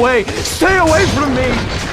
away! Stay away from me!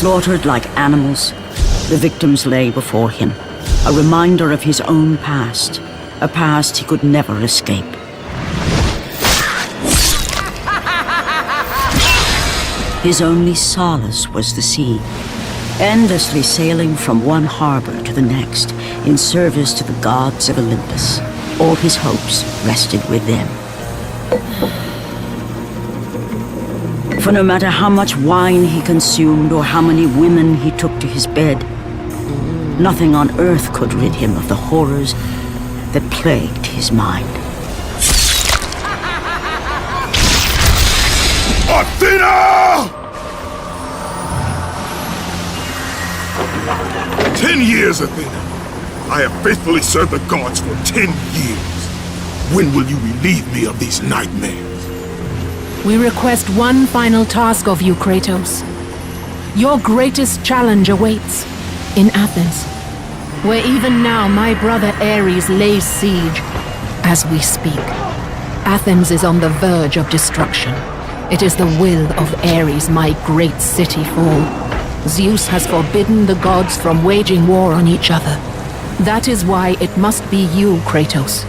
Slaughtered like animals, the victims lay before him, a reminder of his own past, a past he could never escape. His only solace was the sea, endlessly sailing from one harbor to the next in service to the gods of Olympus. All his hopes rested with them. For no matter how much wine he consumed or how many women he took to his bed, nothing on earth could rid him of the horrors that plagued his mind. Athena! 10 years, Athena. I have faithfully served the gods for 10 years. When will you relieve me of these nightmares? We request one final task of you, Kratos. Your greatest challenge awaits in Athens, where even now my brother Ares lays siege as we speak. Athens is on the verge of destruction. It is the will of Ares my great city fall. Zeus has forbidden the gods from waging war on each other. That is why it must be you, Kratos.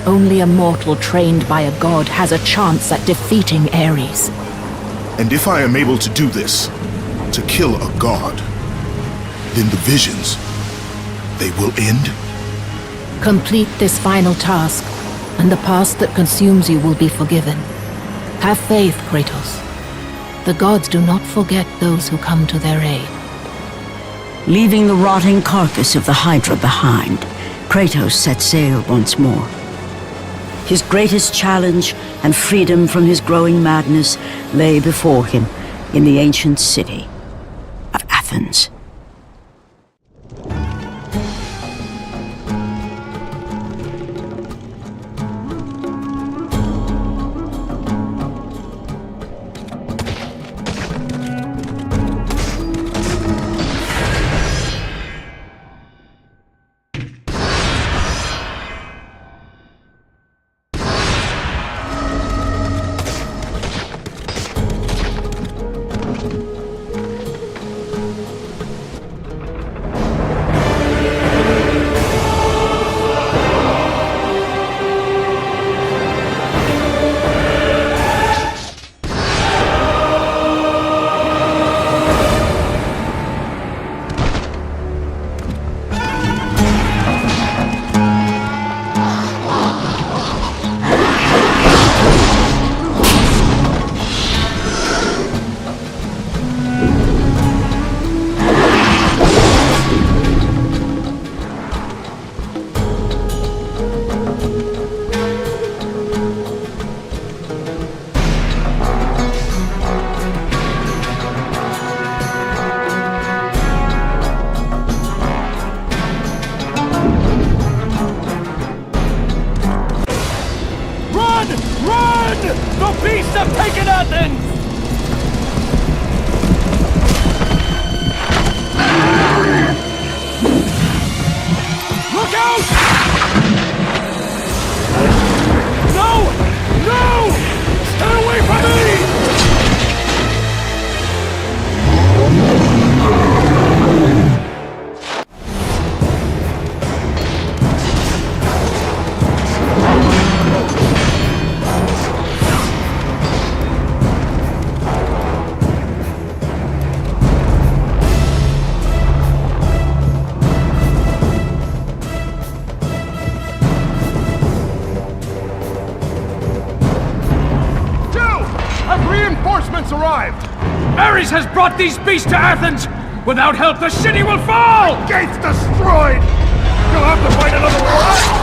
Only a mortal trained by a god has a chance at defeating Ares. And if I am able to do this, to kill a god, then the visions, they will end? Complete this final task, and the past that consumes you will be forgiven. Have faith, Kratos. The gods do not forget those who come to their aid. Leaving the rotting carcass of the Hydra behind, Kratos set sail once more. His greatest challenge and freedom from his growing madness lay before him in the ancient city of Athens. have taken Athens! Look out! No! No! Stay away from me! Reinforcements arrived! Ares has brought these beasts to Athens! Without help, the city will fall! Gates destroyed! You'll have to fight another war!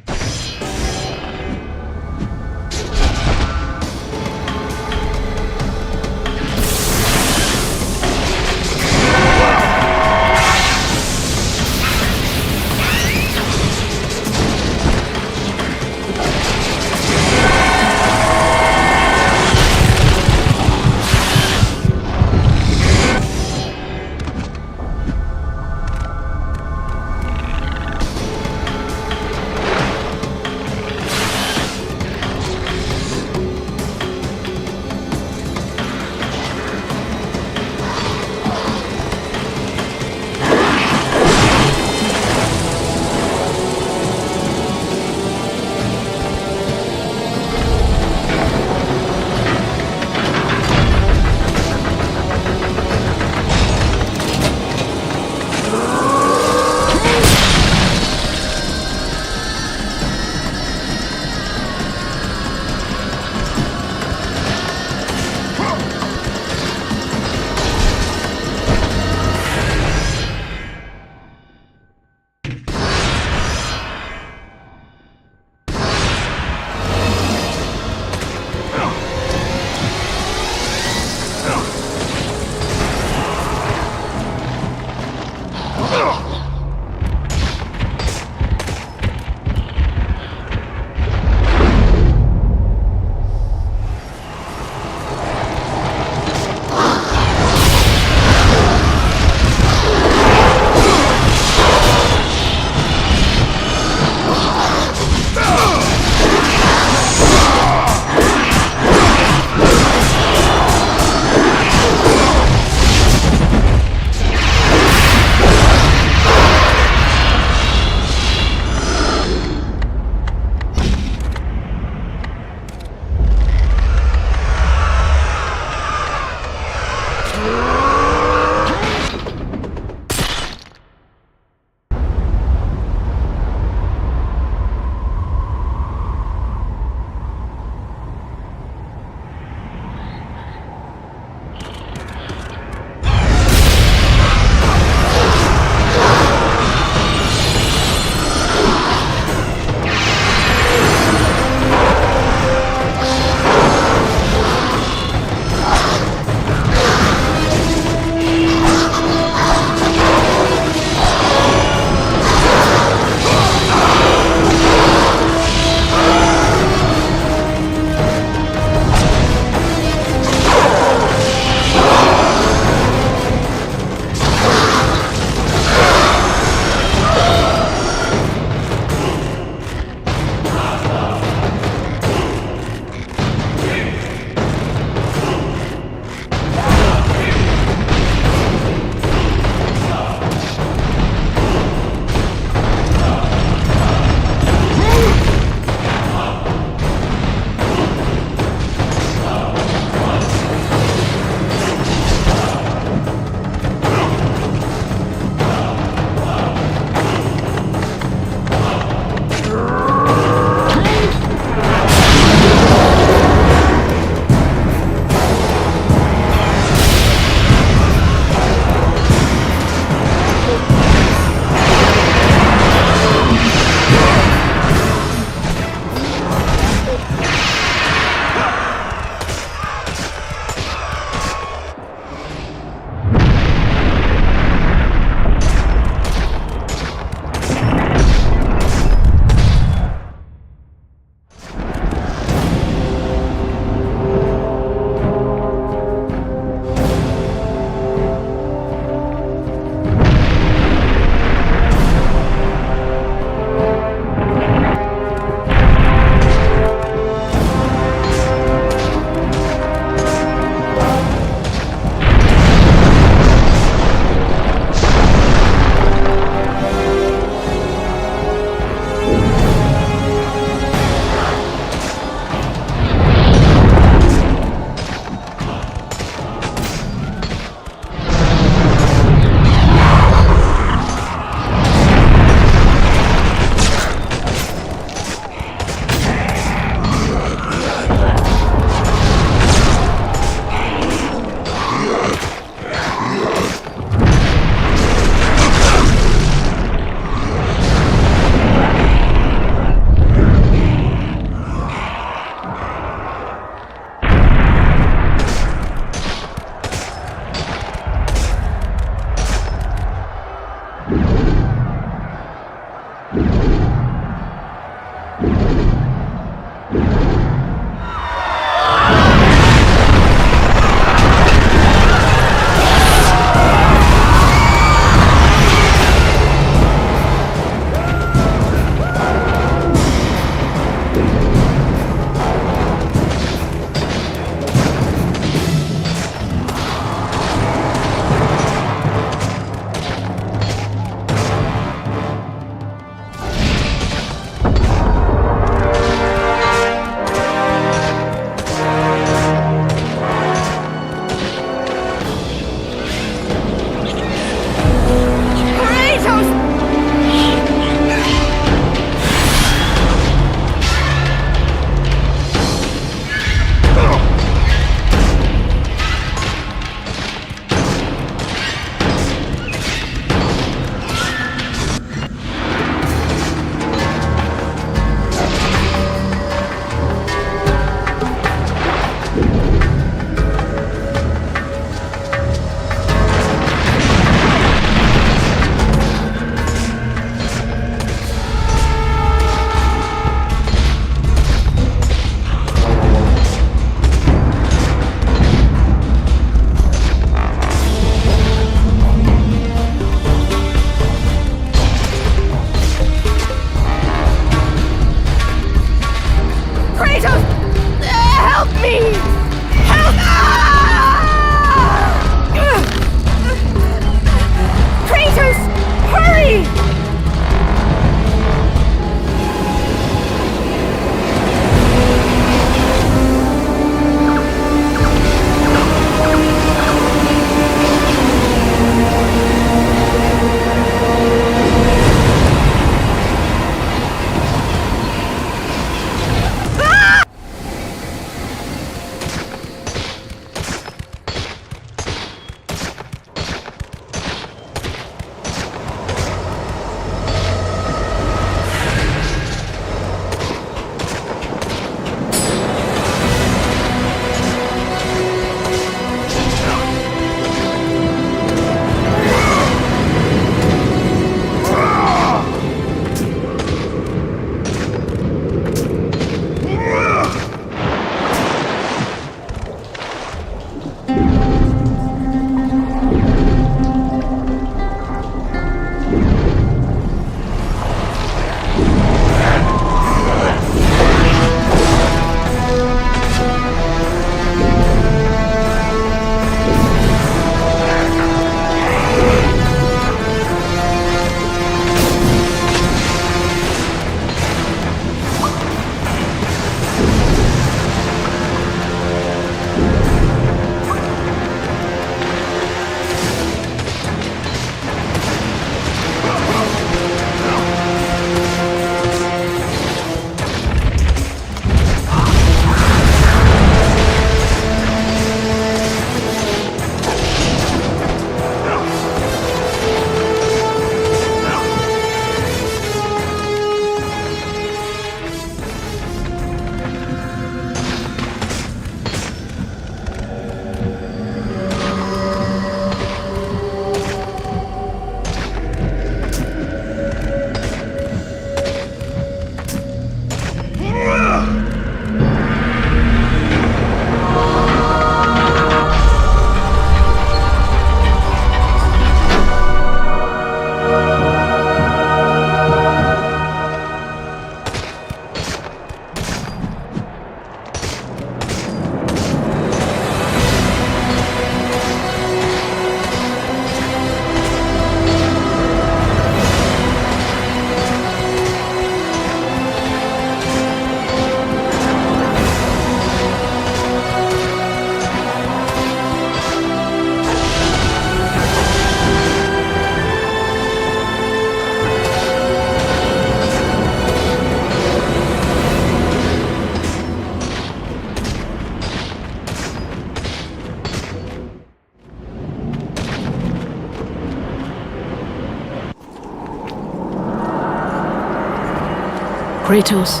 Kratos,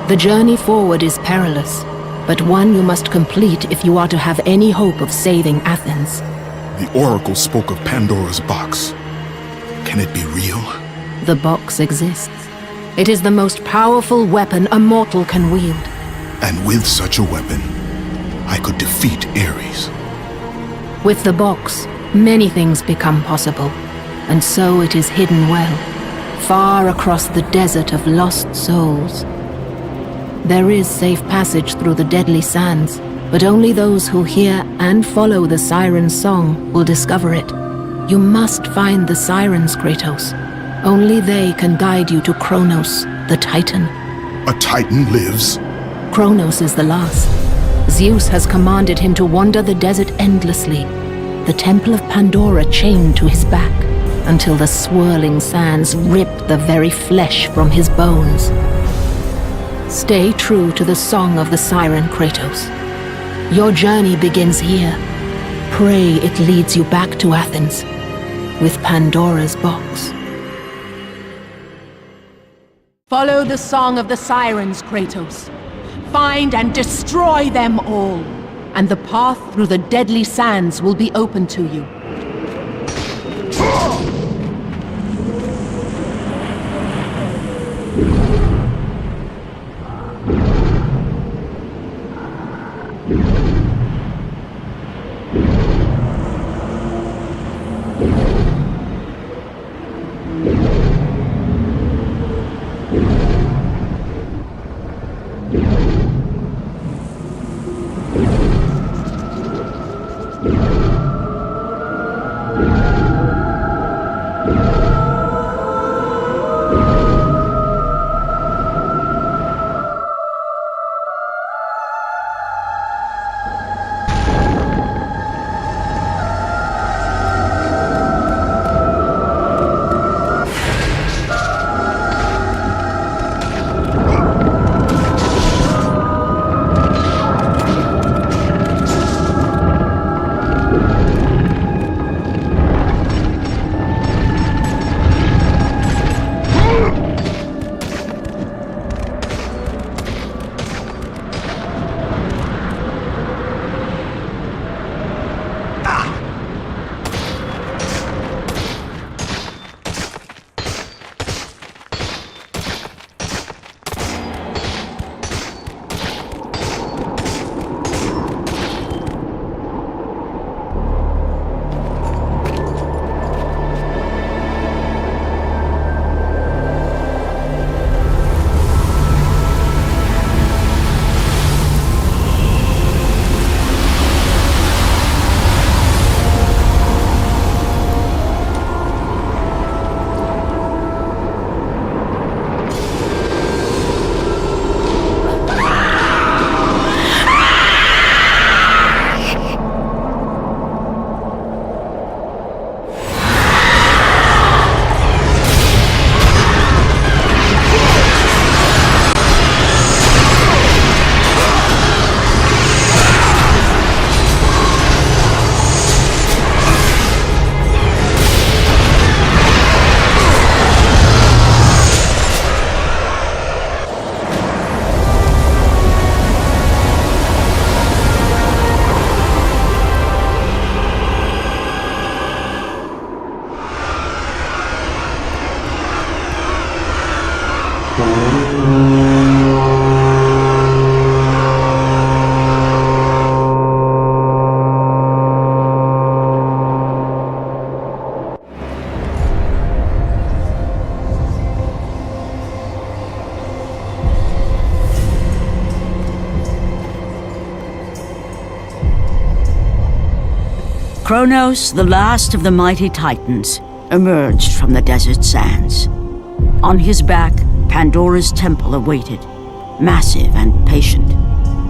the journey forward is perilous, but one you must complete if you are to have any hope of saving Athens. The Oracle spoke of Pandora's box. Can it be real? The box exists. It is the most powerful weapon a mortal can wield. And with such a weapon, I could defeat Ares. With the box, many things become possible, and so it is hidden well, far across the desert of lost souls. There is safe passage through the deadly sands, but only those who hear and follow the siren's song will discover it. You must find the sirens, Kratos. Only they can guide you to Kronos, the Titan. A Titan lives? Kronos is the last. Zeus has commanded him to wander the desert endlessly, the temple of Pandora chained to his back, until the swirling sands rip the very flesh from his bones. Stay true to the song of the siren, Kratos. Your journey begins here. Pray it leads you back to Athens, with Pandora's box. Follow the song of the sirens, Kratos. Find and destroy them all, and the path through the deadly sands will be open to you. Kronos, the last of the mighty Titans, emerged from the desert sands. On his back, Pandora's temple awaited, massive and patient,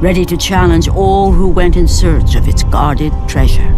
ready to challenge all who went in search of its guarded treasure.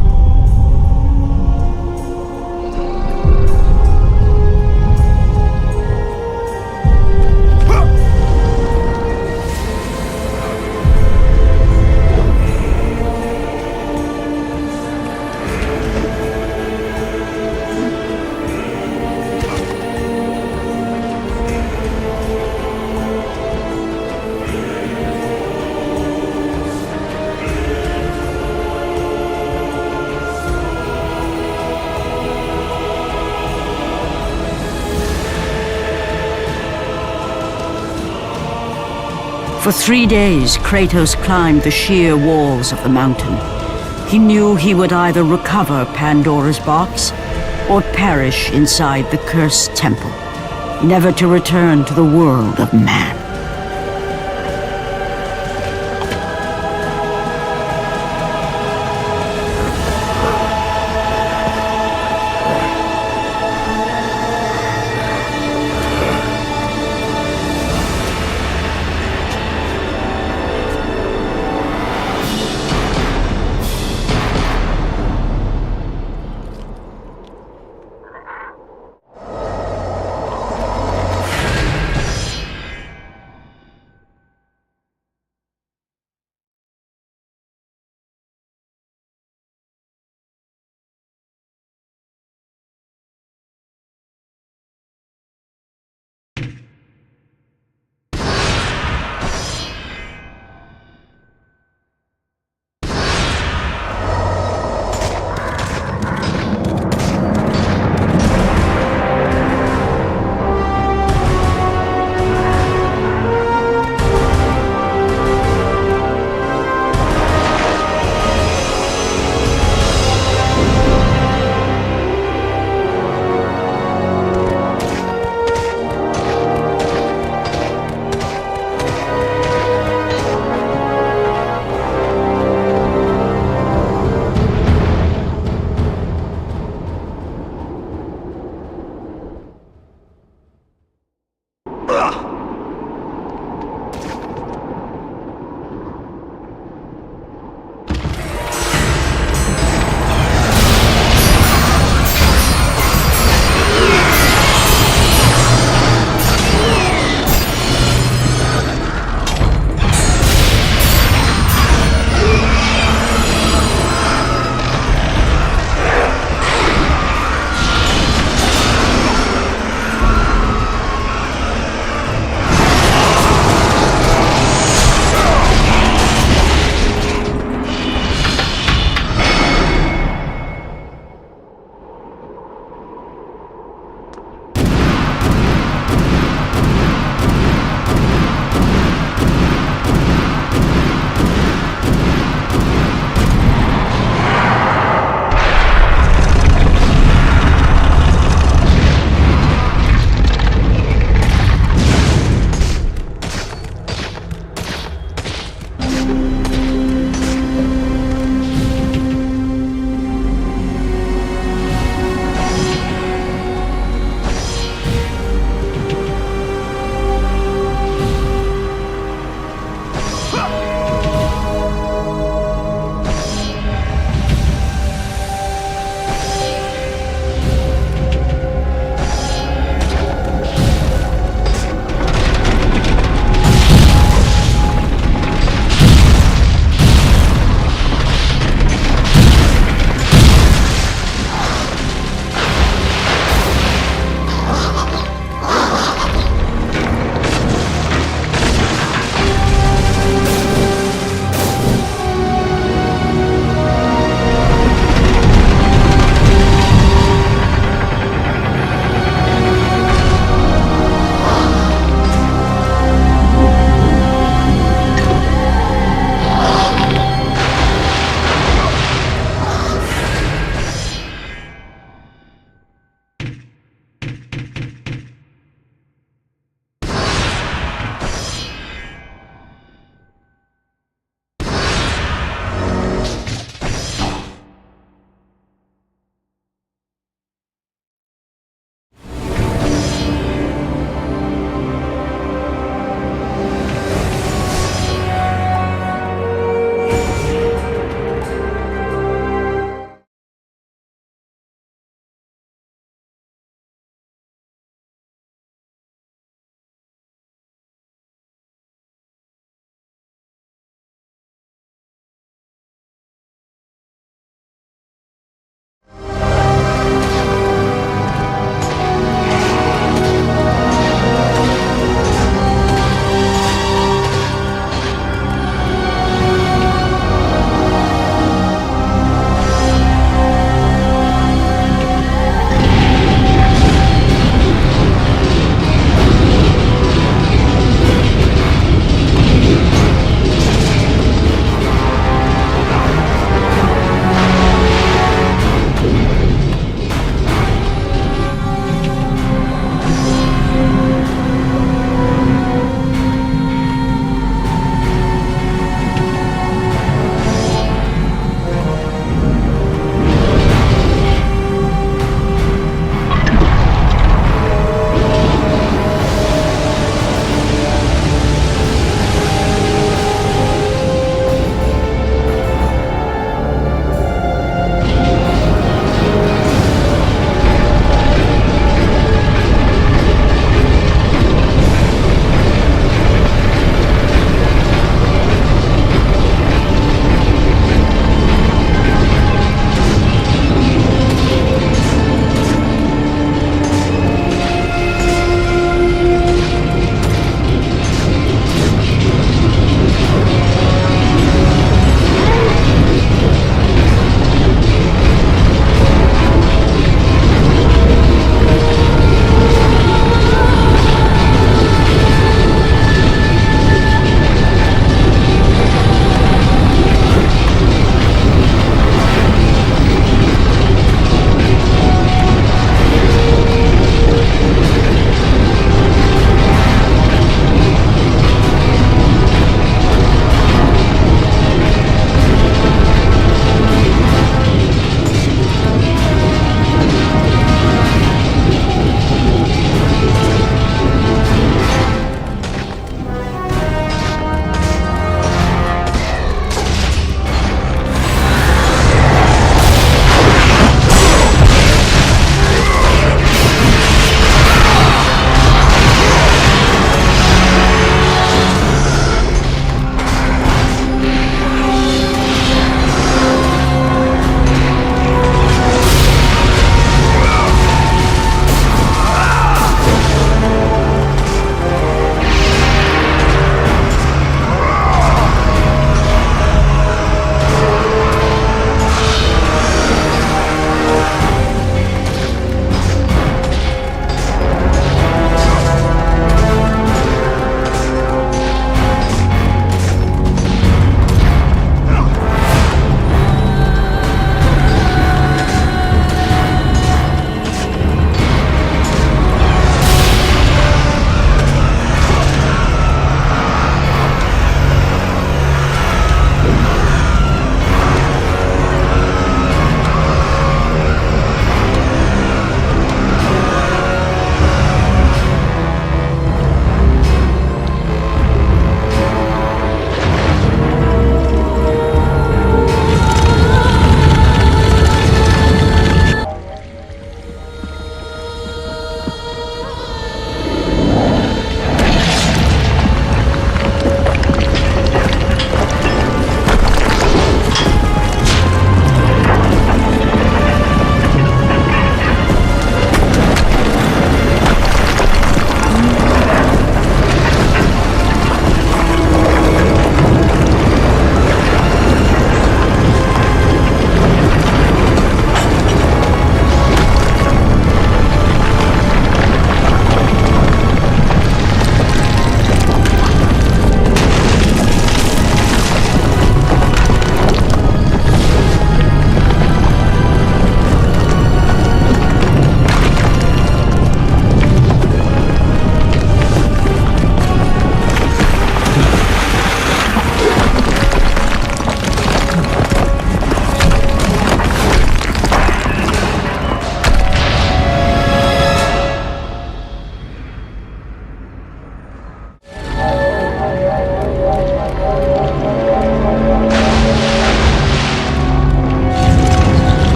For 3 days, Kratos climbed the sheer walls of the mountain. He knew he would either recover Pandora's box or perish inside the cursed temple, never to return to the world of man.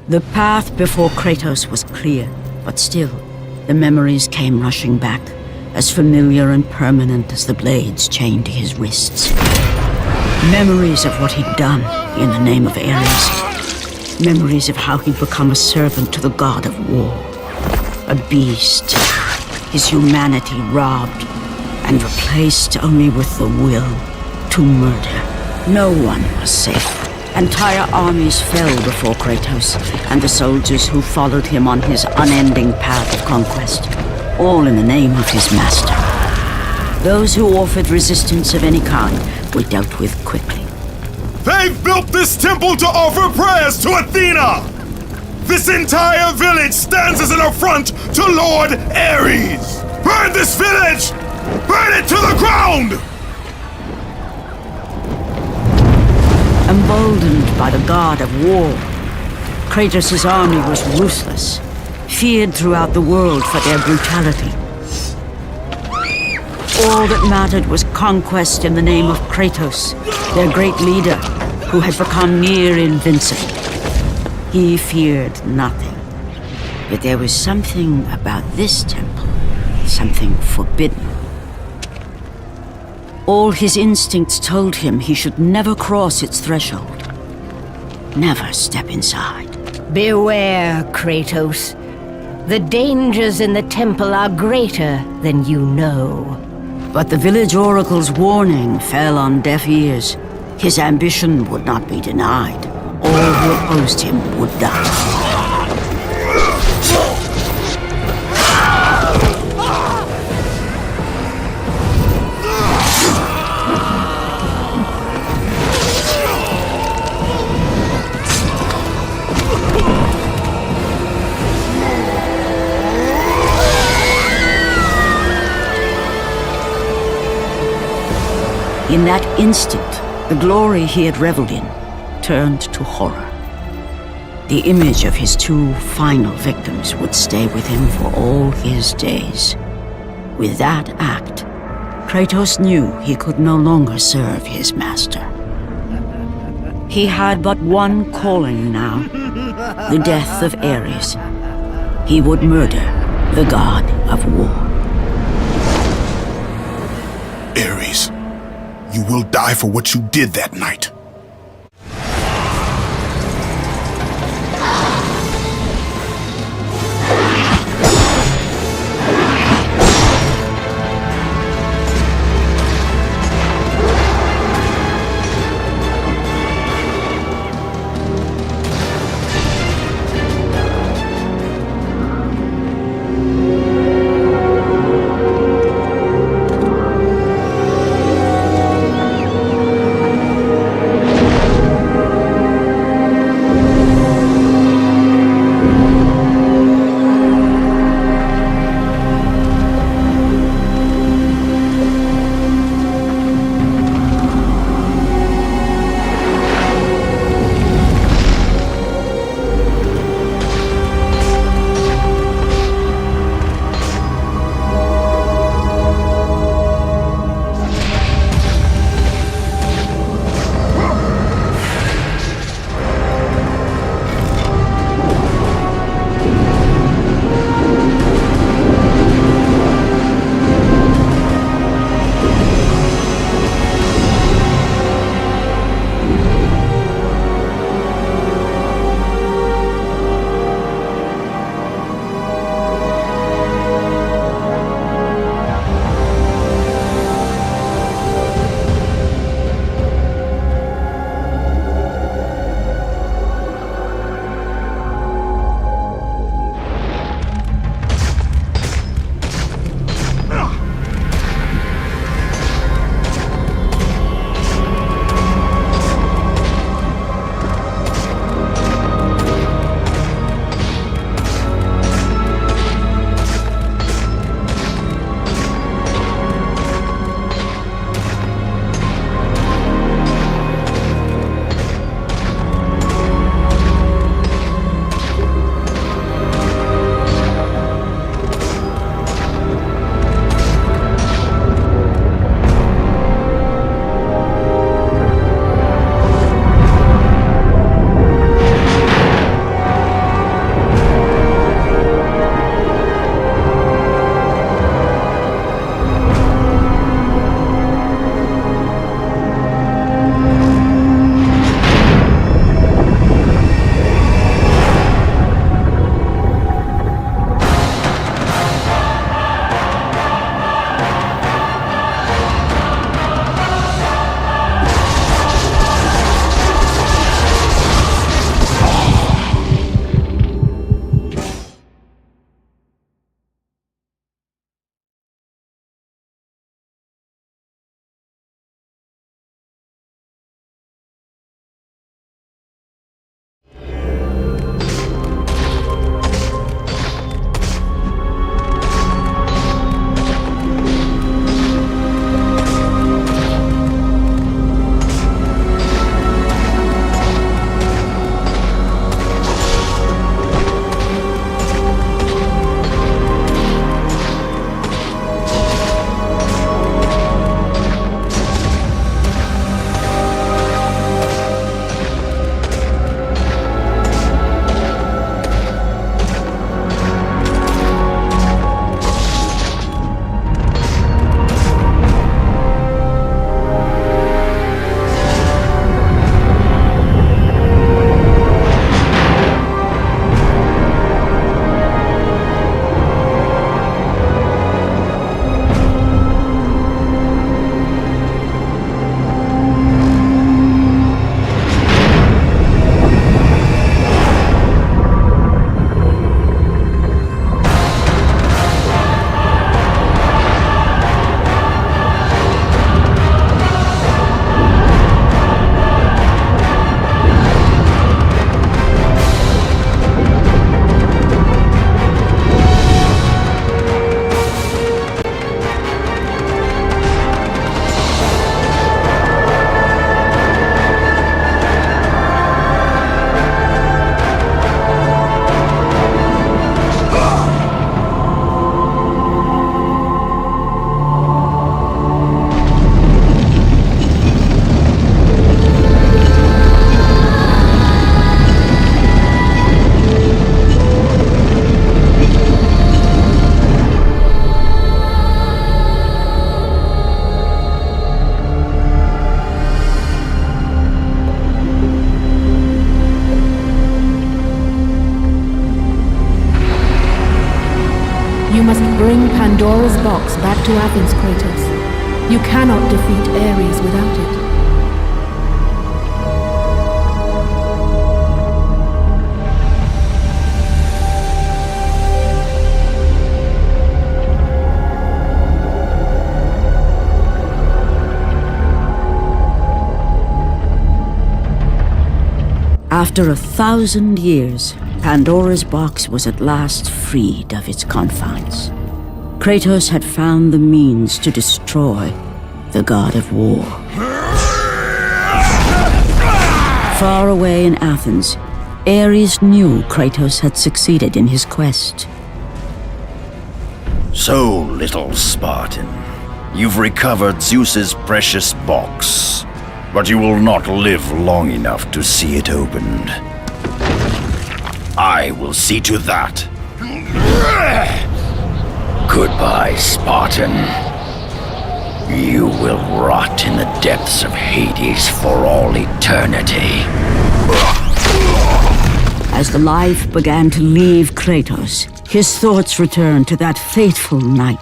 The path before Kratos was clear, but still, the memories came rushing back, as familiar and permanent as the blades chained to his wrists. Memories of what he'd done in the name of Ares. Memories of how he'd become a servant to the god of war. A beast, his humanity robbed and replaced only with the will to murder. No one was safe. Entire armies fell before Kratos and the soldiers who followed him on his unending path of conquest, all in the name of his master. Those who offered resistance of any kind were dealt with quickly. They've built this temple to offer prayers to Athena! This entire village stands as an affront to Lord Ares! Burn this village! Burn it to the ground! Emboldened by the god of war, Kratos' army was ruthless, feared throughout the world for their brutality. All that mattered was conquest in the name of Kratos, their great leader, who had become near invincible. He feared nothing. But there was something about this temple, something forbidden. All his instincts told him he should never cross its threshold. Never step inside. Beware, Kratos. The dangers in the temple are greater than you know. But the village oracle's warning fell on deaf ears. His ambition would not be denied. All who opposed him would die. In that instant, the glory he had reveled in turned to horror. The image of his two final victims would stay with him for all his days. With that act, Kratos knew he could no longer serve his master. He had but one calling now, the death of Ares. He would murder the god of war. Ares, you will die for what you did that night. You must bring Pandora's box back to Athens, Kratos. You cannot defeat Ares without it. After 1,000 years, Pandora's box was at last freed of its confines. Kratos had found the means to destroy the god of war. Far away in Athens, Ares knew Kratos had succeeded in his quest. So, little Spartan, you've recovered Zeus's precious box, but you will not live long enough to see it opened. I will see to that. Goodbye, Spartan. You will rot in the depths of Hades for all eternity. As the life began to leave Kratos, his thoughts returned to that fateful night.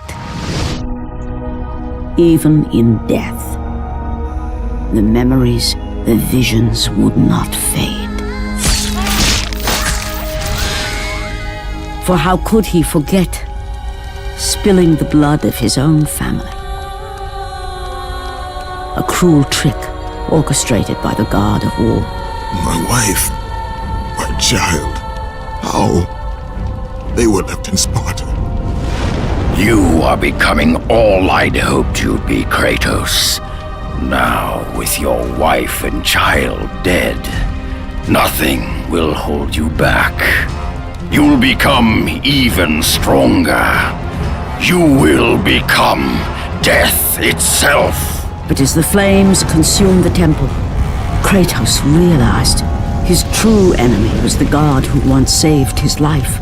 Even in death, the memories, the visions would not fade. For how could he forget spilling the blood of his own family? A cruel trick orchestrated by the god of war. My wife, my child, how? They were left in Sparta. You are becoming all I'd hoped you'd be, Kratos. Now, with your wife and child dead, nothing will hold you back. You'll become even stronger. You will become death itself. But as the flames consumed the temple, Kratos realized his true enemy was the god who once saved his life.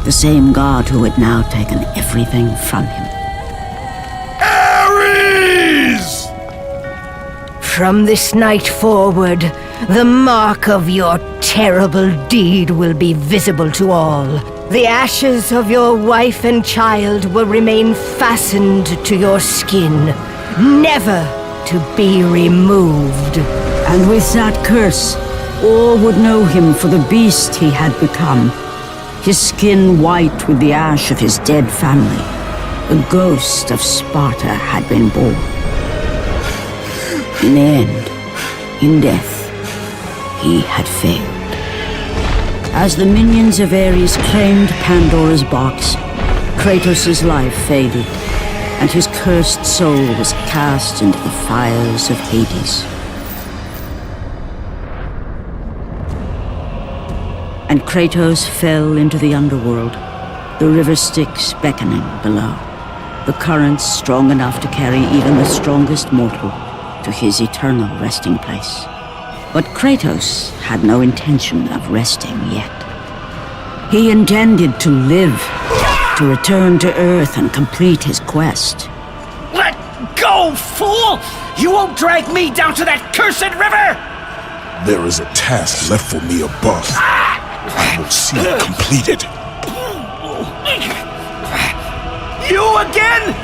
The same god who had now taken everything from him. Ares! From this night forward, the mark of your terrible deed will be visible to all. The ashes of your wife and child will remain fastened to your skin, never to be removed. And with that curse, all would know him for the beast he had become. His skin white with the ash of his dead family. The ghost of Sparta had been born. In the end, in death, he had failed. As the minions of Ares claimed Pandora's box, Kratos' life faded, and his cursed soul was cast into the fires of Hades. And Kratos fell into the underworld, the river Styx beckoning below, the currents strong enough to carry even the strongest mortal to his eternal resting place. But Kratos had no intention of resting yet. He intended to live, to return to Earth and complete his quest. Let go, fool! You won't drag me down to that cursed river! There is a task left for me above. I will see it completed. You again?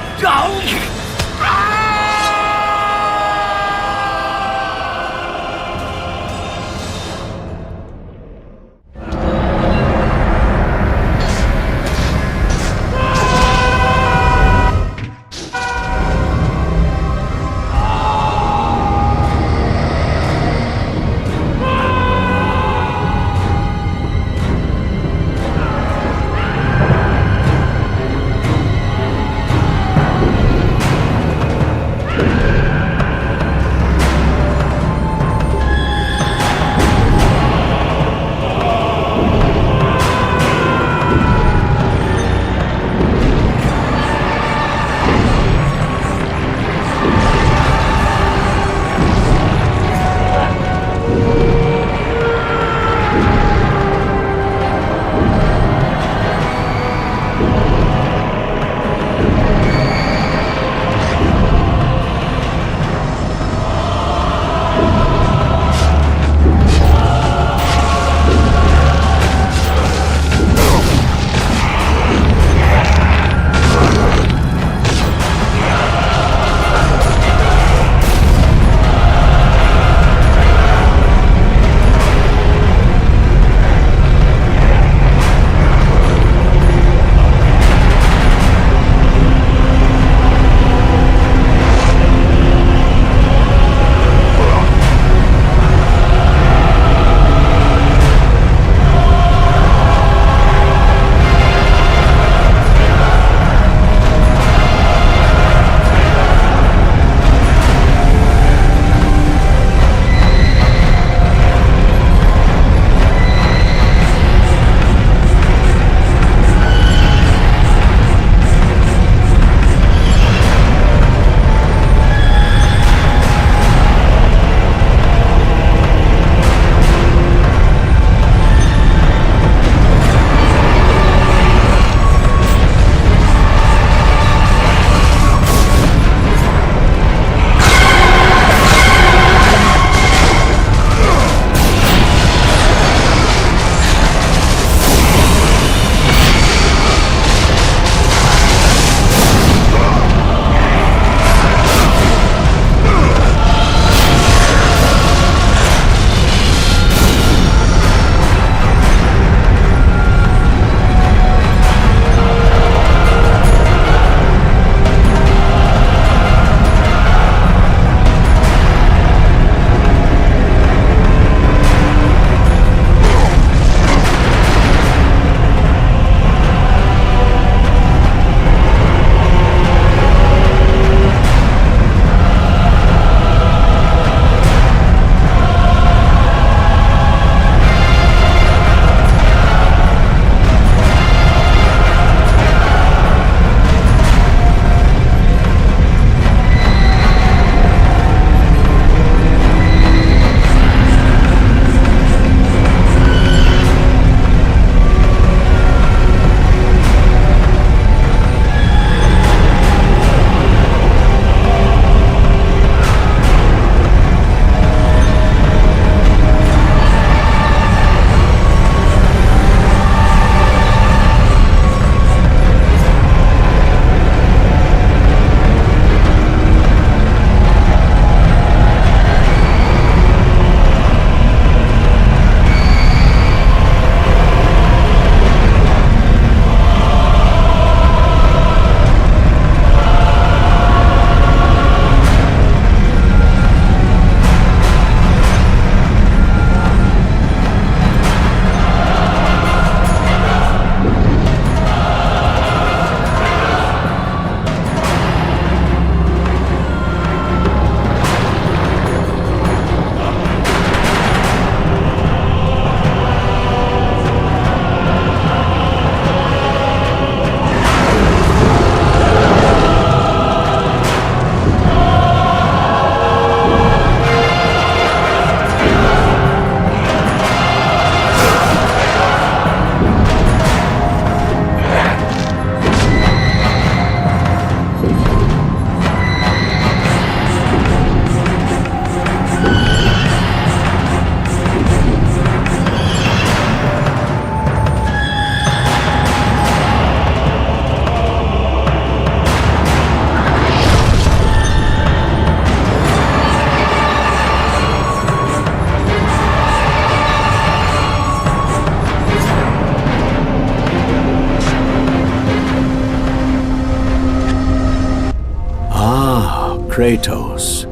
Kratos.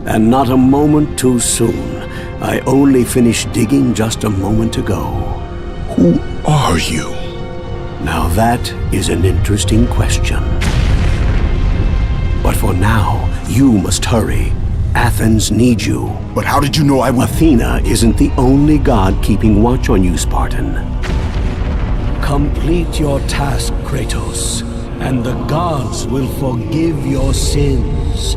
And not a moment too soon. I only finished digging just a moment ago. Who are you? Now that is an interesting question. But for now, you must hurry. Athens needs you. But how did you know I would... Athena isn't the only god keeping watch on you, Spartan. Complete your task, Kratos, and the gods will forgive your sins.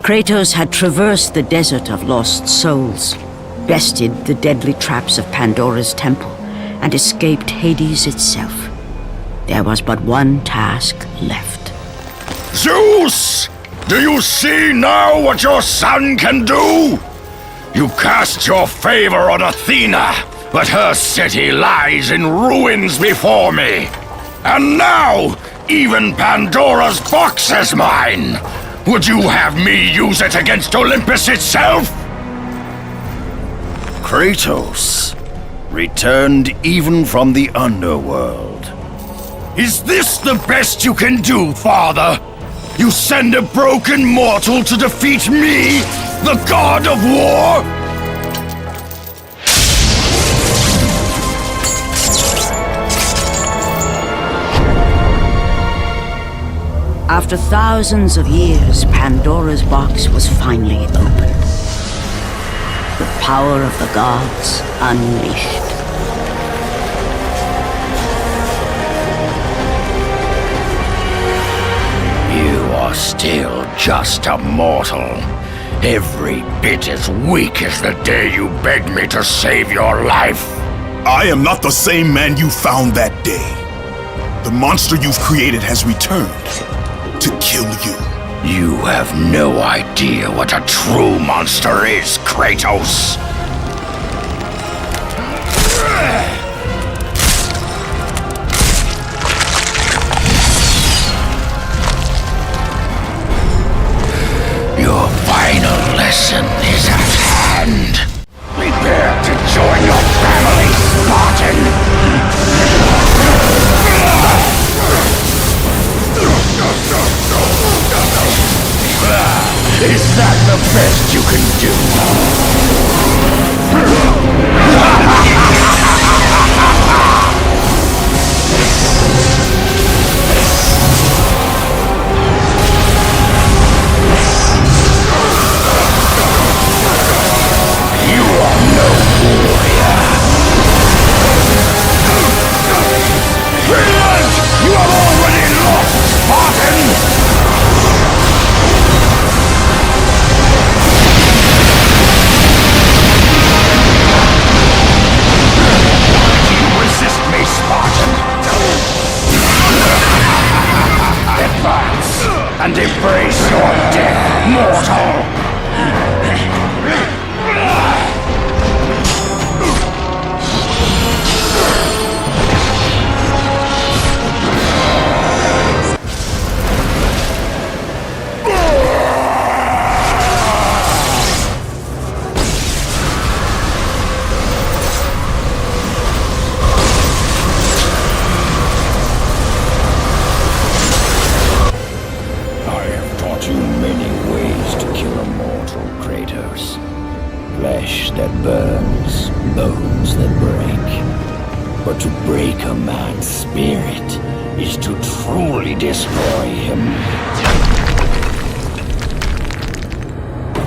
Kratos had traversed the desert of lost souls, bested the deadly traps of Pandora's temple, and escaped Hades itself. There was but one task left. Zeus! Do you see now what your son can do? You cast your favor on Athena, but her city lies in ruins before me. And now, even Pandora's box is mine! Would you have me use it against Olympus itself? Kratos, returned even from the underworld. Is this the best you can do, father? You send a broken mortal to defeat me, the god of war? After thousands of years, Pandora's box was finally opened. The power of the gods unleashed. You are still just a mortal. Every bit as weak as the day you begged me to save your life. I am not the same man you found that day. The monster you've created has returned to kill you. You have no idea what a true monster is, Kratos. Your final lesson is at hand. Prepare to join your family, Spartan. Is that the best you can do? You are no warrior. Brilliant! You have already lost, Spartan! Kratos. Flesh that burns, bones that break. But to break a man's spirit is to truly destroy him.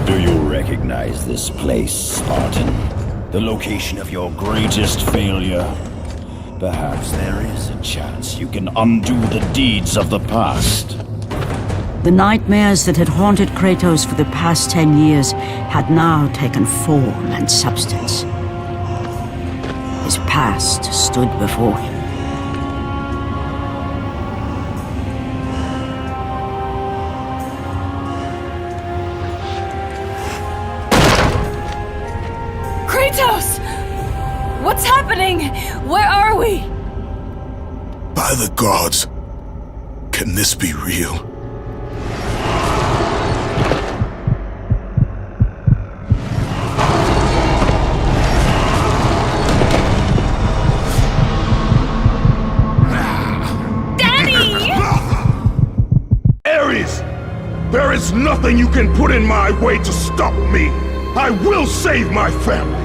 Do you recognize this place, Spartan? The location of your greatest failure? Perhaps there is a chance you can undo the deeds of the past. The nightmares that had haunted Kratos for the past 10 years had now taken form and substance. His past stood before him. Kratos! What's happening? Where are we? By the gods, can this be real? Ares! There is nothing you can put in my way to stop me! I will save my family!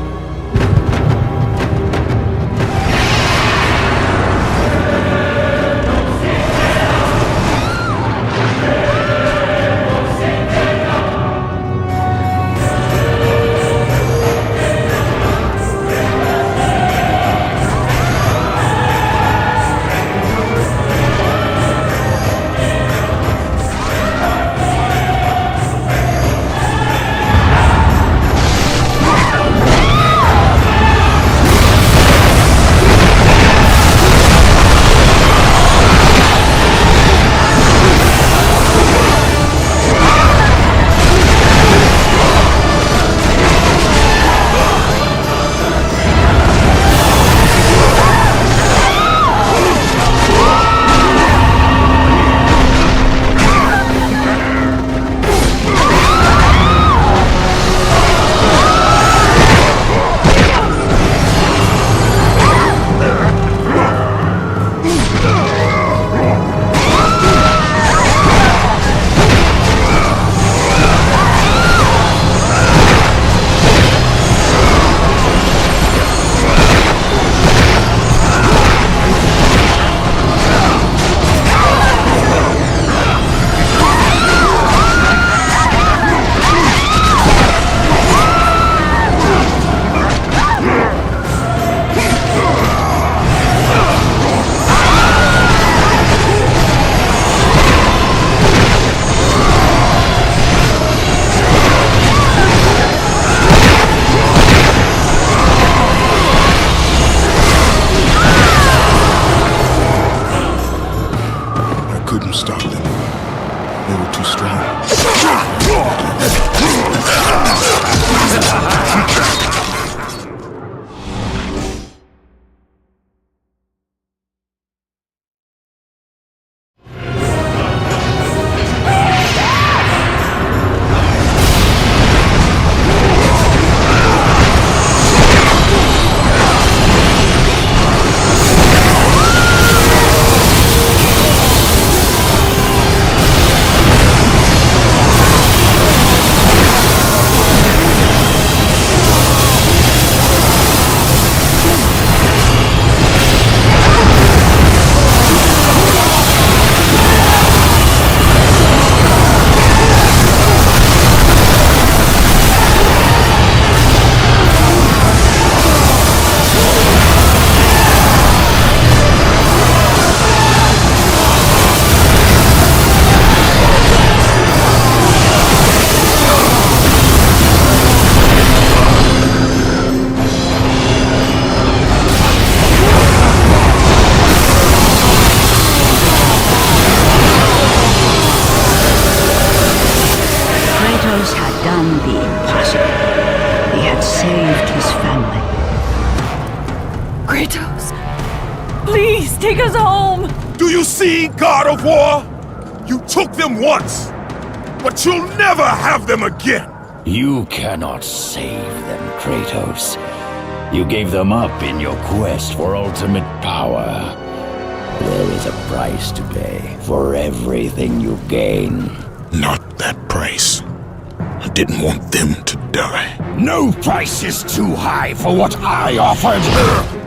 Stop them. They were too strong. done the impossible. He had saved his family. Kratos, please take us home! Do you see, God of War? You took them once, but you'll never have them again! You cannot save them, Kratos. You gave them up in your quest for ultimate power. There is a price to pay for everything you gain. Not that price. A didn't want them to die. No price is too high for what I offered,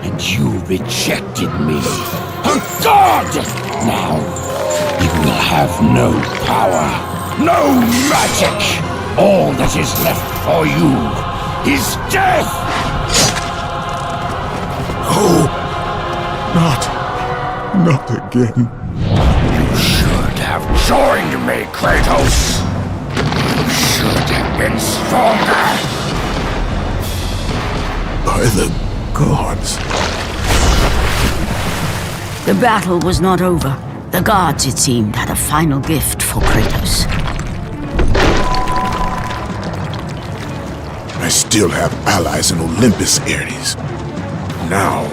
and you rejected me. A god! Now, you will have no power, no magic. All that is left for you is death! Oh, not again. You should have joined me, Kratos. You should have been stronger. By the gods. The battle was not over. The gods, it seemed, had a final gift for Kratos. I still have allies in Olympus, Ares. Now,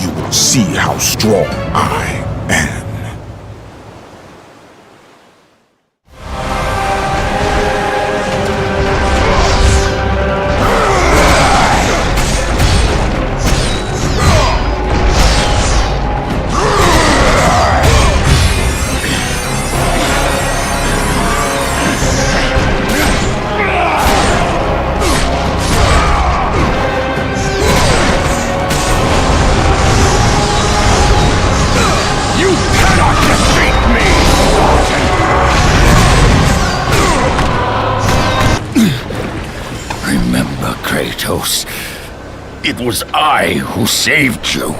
you will see how strong I am. Kratos, it was I who saved you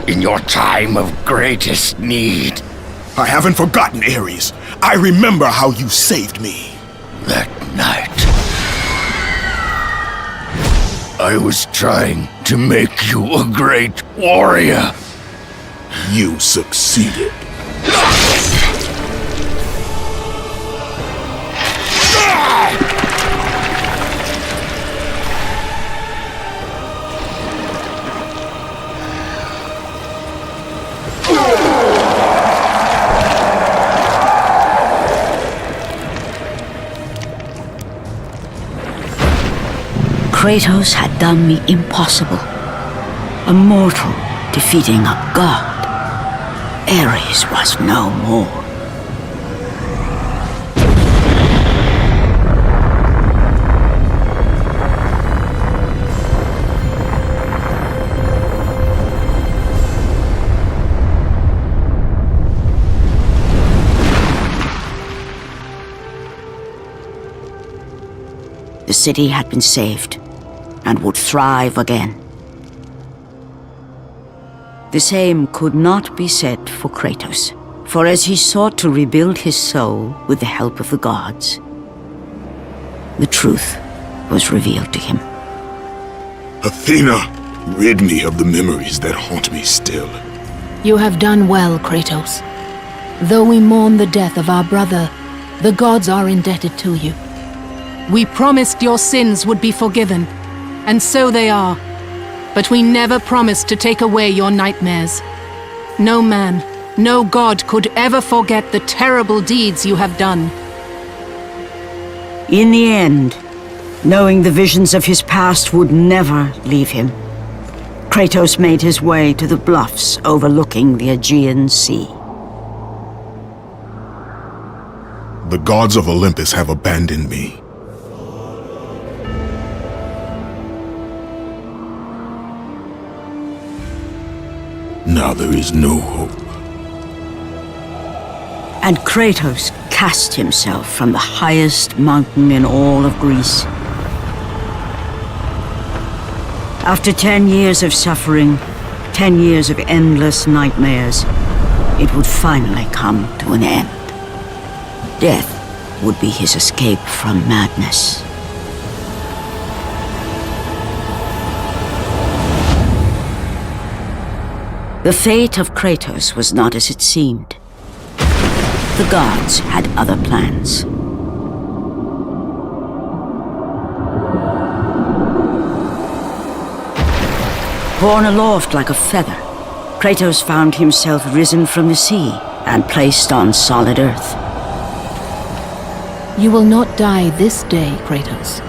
in your time of greatest need. I haven't forgotten, Ares. I remember how you saved me. That night, I was trying to make you a great warrior. You succeeded. Kratos had done the impossible. A mortal defeating a god. Ares was no more. The city had been saved and would thrive again. The same could not be said for Kratos, for as he sought to rebuild his soul with the help of the gods, the truth was revealed to him. Athena, rid me of the memories that haunt me still. You have done well, Kratos. Though we mourn the death of our brother, the gods are indebted to you. We promised your sins would be forgiven, and so they are. But we never promised to take away your nightmares. No man, no god could ever forget the terrible deeds you have done. In the end, knowing the visions of his past would never leave him, Kratos made his way to the bluffs overlooking the Aegean Sea. The gods of Olympus have abandoned me. Now there is no hope. And Kratos cast himself from the highest mountain in all of Greece. After 10 years of suffering, 10 years of endless nightmares, it would finally come to an end. Death would be his escape from madness. The fate of Kratos was not as it seemed. The gods had other plans. Borne aloft like a feather, Kratos found himself risen from the sea and placed on solid earth. You will not die this day, Kratos.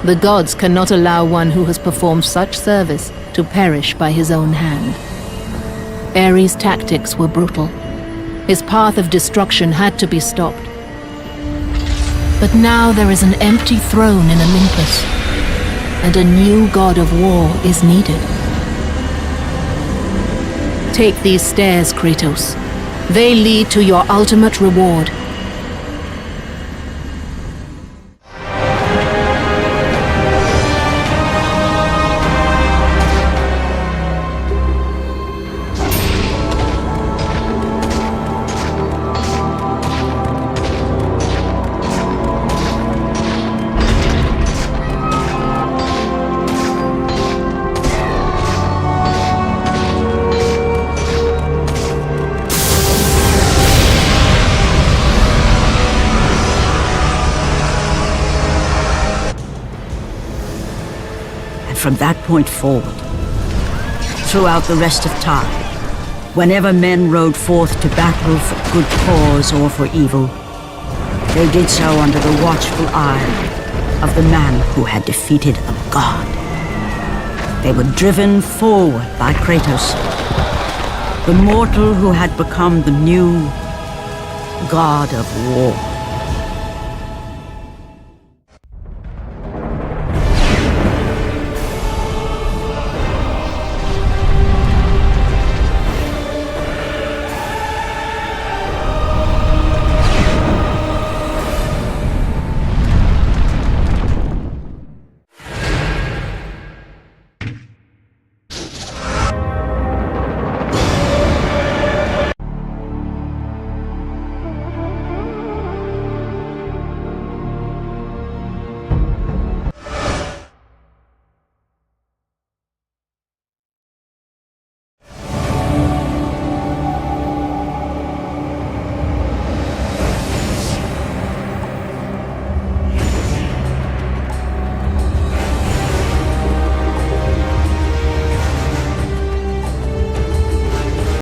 The gods cannot allow one who has performed such service to perish by his own hand. Ares' tactics were brutal. His path of destruction had to be stopped. But now there is an empty throne in Olympus, and a new god of war is needed. Take these stairs, Kratos. They lead to your ultimate reward. From that point forward, throughout the rest of time, whenever men rode forth to battle for good cause or for evil, they did so under the watchful eye of the man who had defeated a god. They were driven forward by Kratos, the mortal who had become the new god of war.